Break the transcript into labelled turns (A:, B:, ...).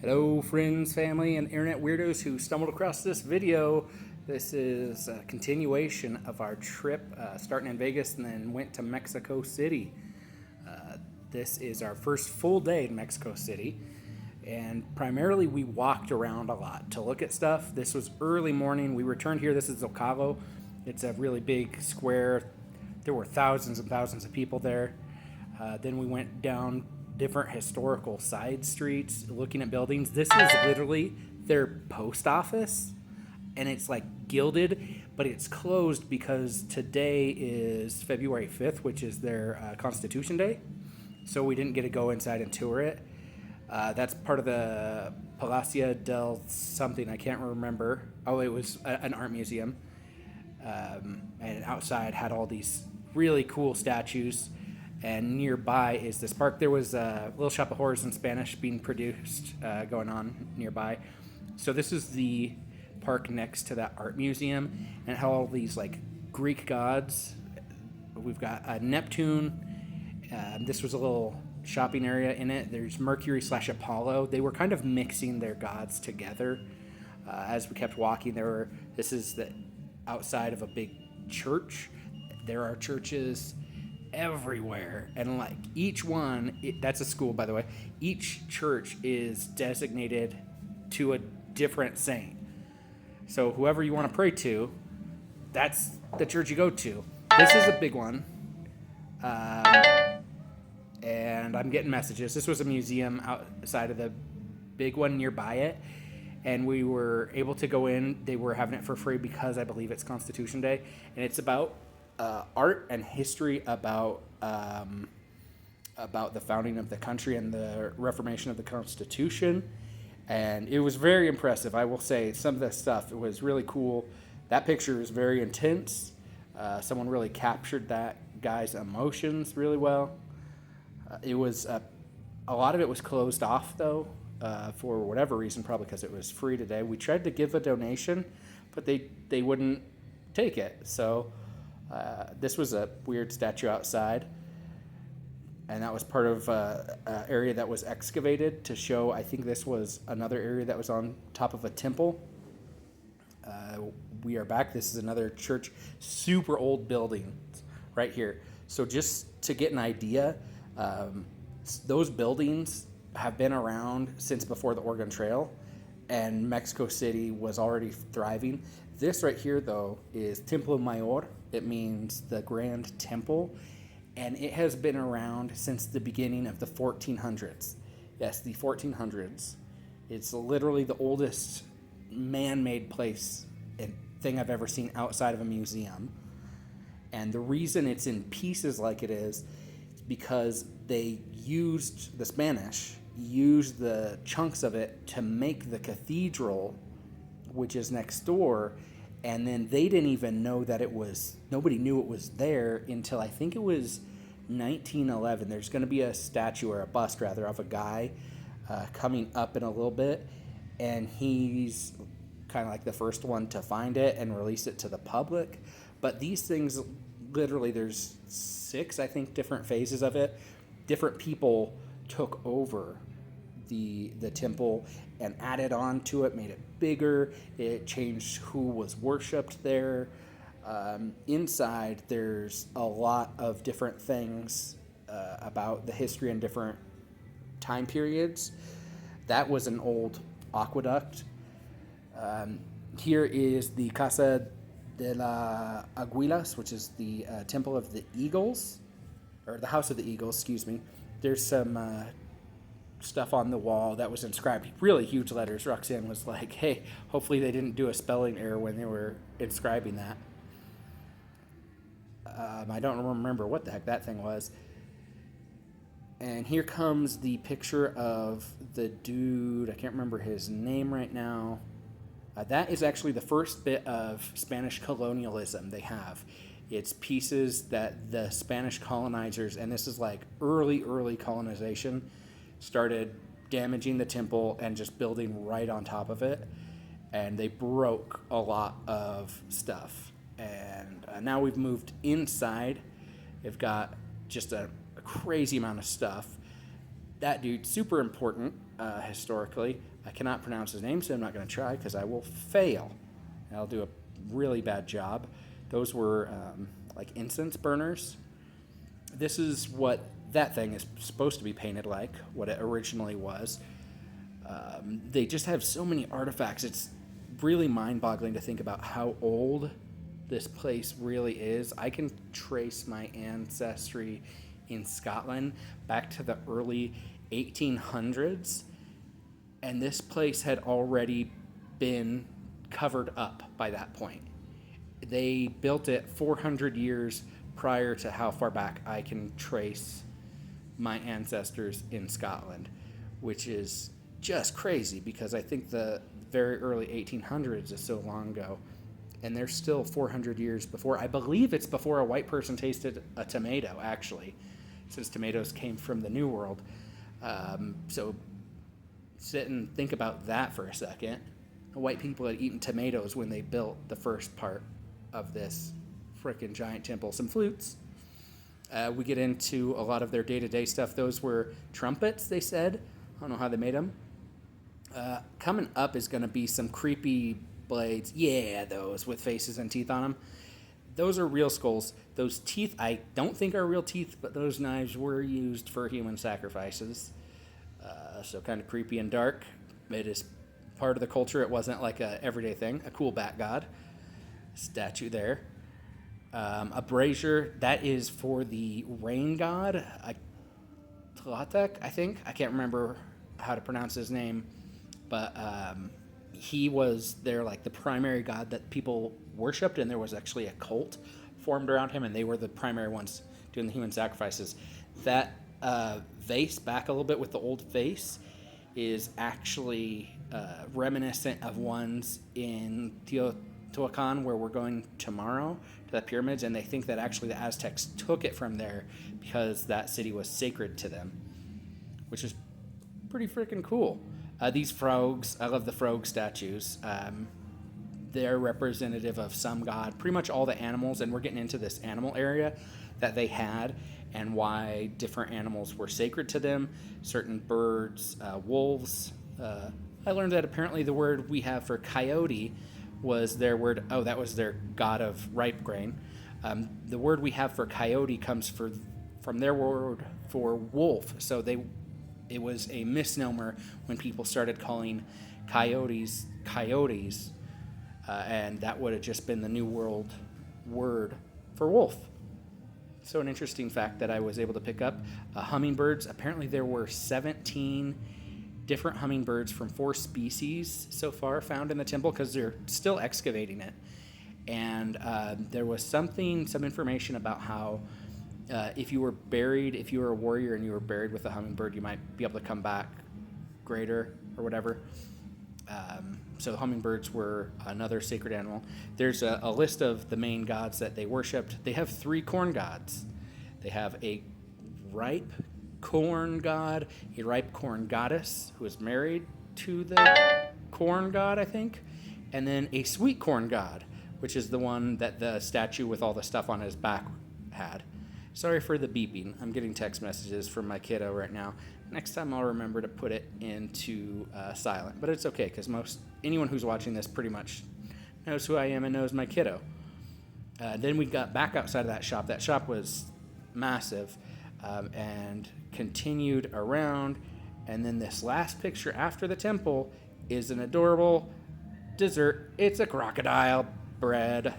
A: Hello, friends, family, and internet weirdos who stumbled across this video. This is a continuation of our trip, starting in Vegas and then went to Mexico City. This is our first full day in Mexico City, and primarily we walked around a lot to look at stuff. This was early morning. We returned here. This is Zocalo. It's a really big square. There were thousands and thousands of people there. Then we went down different historical side streets looking at buildings. This is literally their post office, and it's like gilded, but it's closed because today is February 5th, which is their Constitution Day. So we didn't get to go inside and tour it. That's part of the Palacio del something, I can't remember. Oh, it was an art museum. And outside had all these really cool statues. And nearby is this park. There was a Little Shop of Horrors in Spanish being produced going on nearby. So this is the park next to that art museum, and it had all these like Greek gods. We've got Neptune. This was a little shopping area in it. There's Mercury / Apollo. They were kind of mixing their gods together as we kept walking. This is the outside of a big church. There are churches everywhere, and like each one, that's a school, by the way. Each church is designated to a different saint. So whoever you want to pray to, that's the church you go to. This is a big one. And I'm getting messages. This was a museum outside of the big one nearby it, and we were able to go in. They were having it for free because I believe it's Constitution Day, and it's about art and history about the founding of the country and the reformation of the Constitution. And it was very impressive. I will say some of the stuff, it was really cool. That picture is very intense. Someone really captured that guy's emotions really well. It was a lot of it was closed off though, for whatever reason, probably because it was free today. We tried to give a donation, but they wouldn't take it. So this was a weird statue outside, and that was part of an area that was excavated to show. I think this was another area that was on top of a temple. We are back. This is another church, super old building right here. So just to get an idea, those buildings have been around since before the Oregon Trail, and Mexico City was already thriving. This right here, though, is Templo Mayor. It means the Grand Temple, and it has been around since the beginning of the 1400s. Yes, the 1400s. It's literally the oldest man-made place and thing I've ever seen outside of a museum. And the reason it's in pieces like it is because the Spanish used the chunks of it to make the cathedral, which is next door, and then they didn't even know that nobody knew it was there until I think it was 1911. There's going to be a statue, or a bust rather, of a guy coming up in a little bit, and he's kind of like the first one to find it and release it to the public. But these things, literally, there's 6, I think, different phases of it. Different people took over the temple and added on to it, made it bigger. It changed who was worshipped there. Inside, there's a lot of different things about the history and different time periods. That was an old aqueduct. Here is the Casa de la Aguilas, which is the Temple of the Eagles, or the House of the Eagles, excuse me. There's some stuff on the wall that was inscribed, really huge letters. Roxanne was like, hey, hopefully they didn't do a spelling error when they were inscribing that. I don't remember what the heck that thing was. And here comes the picture of the dude, I can't remember his name right now. That is actually the first bit of Spanish colonialism they have. It's pieces that the Spanish colonizers, and this is like early colonization, started damaging the temple and just building right on top of it. And they broke a lot of stuff. And now we've moved inside. They've got just a crazy amount of stuff. That dude, super important. historically. I cannot pronounce his name, so I'm not going to try because I will fail. I'll do a really bad job. Those were like incense burners. This is what that thing is supposed to be painted like, what it originally was. They just have so many artifacts. It's really mind-boggling to think about how old this place really is. I can trace my ancestry in Scotland back to the early 1800s, and this place had already been covered up by that point. They built it 400 years prior to how far back I can trace my ancestors in Scotland, which is just crazy because I think the very early 1800s is so long ago, and they're still 400 years before. I believe it's before a white person tasted a tomato, actually, since tomatoes came from the New World. So sit and think about that for a second. White people had eaten tomatoes when they built the first part of this frickin' giant temple. Some flutes. We get into a lot of their day-to-day stuff. Those were trumpets, they said. I don't know how they made them. Coming up is going to be some creepy blades. Yeah, those with faces and teeth on them. Those are real skulls. Those teeth, I don't think are real teeth, but those knives were used for human sacrifices. So kind of creepy and dark. It is part of the culture. It wasn't like a everyday thing. A cool bat god statue there. A brazier, that is for the rain god, Tlatek, I think. I can't remember how to pronounce his name, but he was their like the primary god that people worshipped, and there was actually a cult formed around him, and they were the primary ones doing the human sacrifices. That vase, back a little bit with the old vase, is actually reminiscent of ones in Teotihuacan, where we're going tomorrow, to the pyramids, and they think that actually the Aztecs took it from there because that city was sacred to them, which is pretty freaking cool. These frogs, I love the frog statues. They're representative of some god, pretty much all the animals, and we're getting into this animal area that they had and why different animals were sacred to them. Certain birds, wolves. I learned that apparently the word we have for coyote was their word. Oh, that was their god of ripe grain. The word we have for coyote comes from their word for wolf. So it was a misnomer when people started calling coyotes, and that would have just been the New World word for wolf. So an interesting fact that I was able to pick up. Hummingbirds, apparently there were 17 different hummingbirds from 4 species so far found in the temple because they're still excavating it. And there was some information about how if you were a warrior and you were buried with a hummingbird, you might be able to come back greater or whatever. So hummingbirds were another sacred animal. There's a list of the main gods that they worshipped. They have 3 corn gods. They have a ripe corn god, a ripe corn goddess who is married to the corn god, I think, and then a sweet corn god, which is the one that the statue with all the stuff on his back had. Sorry for the beeping. I'm getting text messages from my kiddo right now. Next time I'll remember to put it into silent, but it's okay because anyone who's watching this pretty much knows who I am and knows my kiddo. Then we got back outside of that shop. That shop was massive and continued around. And then this last picture after the temple is an adorable dessert. It's a crocodile bread.